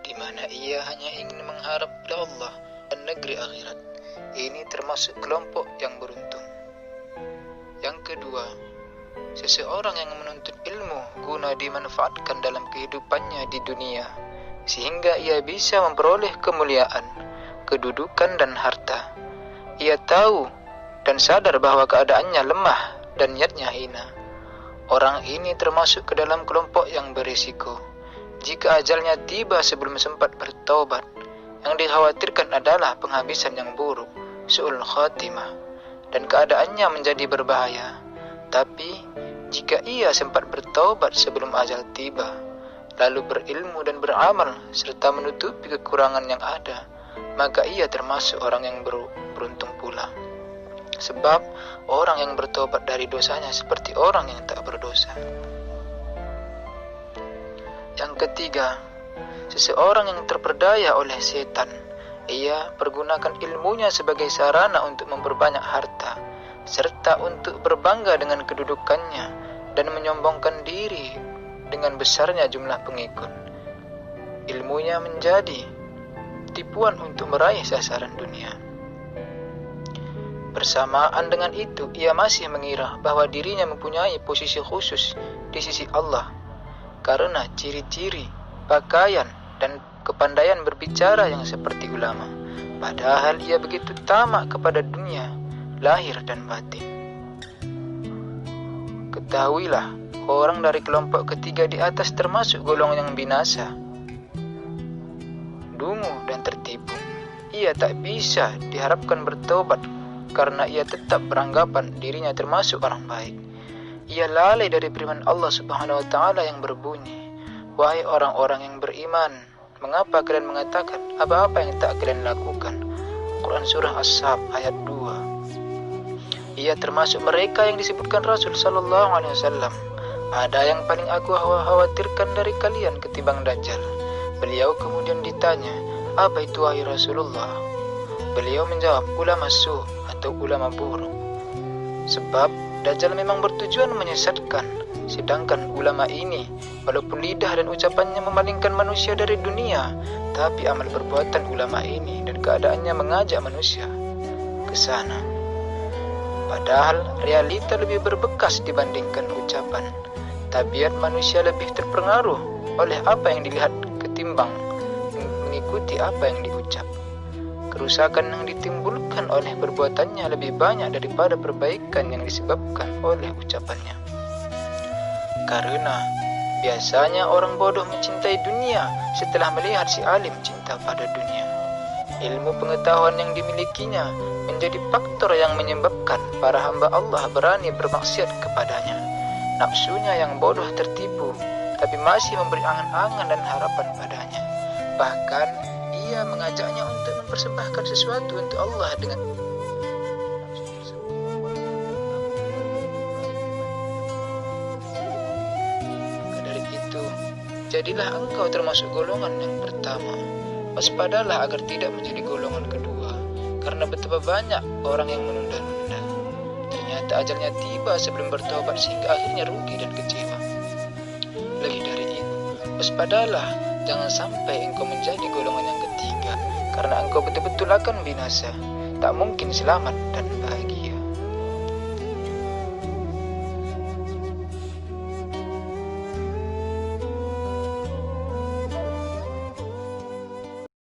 di mana ia hanya ingin mengharap pada Allah dan negeri akhirat. Ini termasuk kelompok yang beruntung. Yang kedua, seseorang yang menuntut ilmu guna dimanfaatkan dalam kehidupannya di dunia, sehingga ia bisa memperoleh kemuliaan, kedudukan dan harta. Ia tahu dan sadar bahwa keadaannya lemah dan niatnya hina. Orang ini termasuk ke dalam kelompok yang berisiko. Jika ajalnya tiba sebelum sempat bertaubat, yang dikhawatirkan adalah penghabisan yang buruk, su'ul khatimah, dan keadaannya menjadi berbahaya. Tapi, jika ia sempat bertaubat sebelum ajal tiba, lalu berilmu dan beramal, serta menutupi kekurangan yang ada, maka ia termasuk orang yang beruntung pula. Sebab, orang yang bertobat dari dosanya seperti orang yang tak berdosa. Yang ketiga, seseorang yang terperdaya oleh setan, ia pergunakan ilmunya sebagai sarana untuk memperbanyak harta, serta untuk berbangga dengan kedudukannya dan menyombongkan diri dengan besarnya jumlah pengikut. Ilmunya menjadi tipuan untuk meraih sasaran dunia. Bersamaan dengan itu, ia masih mengira bahwa dirinya mempunyai posisi khusus di sisi Allah karena ciri-ciri, pakaian, dan kepandaian berbicara yang seperti ulama. Padahal ia begitu tamak kepada dunia, lahir dan batin. Ketahuilah, orang dari kelompok ketiga di atas termasuk golongan yang binasa, dungu dan tertipu. Ia tak bisa diharapkan bertobat karena ia tetap beranggapan dirinya termasuk orang baik. Ia lalai dari firman Allah Subhanahu wa taala yang berbunyi, "Wahai orang-orang yang beriman, mengapa kalian mengatakan apa-apa yang tak kalian lakukan?" Quran surah As-Sab ayat 2. Ia termasuk mereka yang disebutkan Rasul sallallahu alaihi wasallam, "Ada yang paling aku khawatirkan dari kalian ketimbang Dajjal." Beliau kemudian ditanya, "Apa itu wahai Rasulullah?" Beliau menjawab, "Ulama su' atau ulama buruk." Sebab Dajjal memang bertujuan menyesatkan, sedangkan ulama ini, walaupun lidah dan ucapannya memalingkan manusia dari dunia, tapi amal perbuatan ulama ini dan keadaannya mengajak manusia ke sana. Padahal realita lebih berbekas dibandingkan ucapan. Tabiat manusia lebih terpengaruh oleh apa yang dilihat ketimbang mengikuti apa yang diucap. Kerusakan yang ditimbulkan oleh perbuatannya lebih banyak daripada perbaikan yang disebabkan oleh ucapannya. Karena biasanya orang bodoh mencintai dunia setelah melihat si alim cinta pada dunia. Ilmu pengetahuan yang dimilikinya menjadi faktor yang menyebabkan para hamba Allah berani bermaksiat kepadanya. Nafsunya yang bodoh tertipu, tapi masih memberi angan-angan dan harapan padanya. Bahkan ia mengajaknya untuk mempersembahkan sesuatu untuk Allah dengan maka dari itu, jadilah engkau termasuk golongan yang pertama. Waspadalah agar tidak menjadi golongan kedua, karena betapa banyak orang yang menunda-nunda. Ternyata ajalnya tiba sebelum bertobat sehingga akhirnya rugi dan kecewa. Lebih dari itu, waspadalah jangan sampai engkau menjadi golongan yang ketiga, karena engkau betul-betul akan binasa, tak mungkin selamat dan bahagia.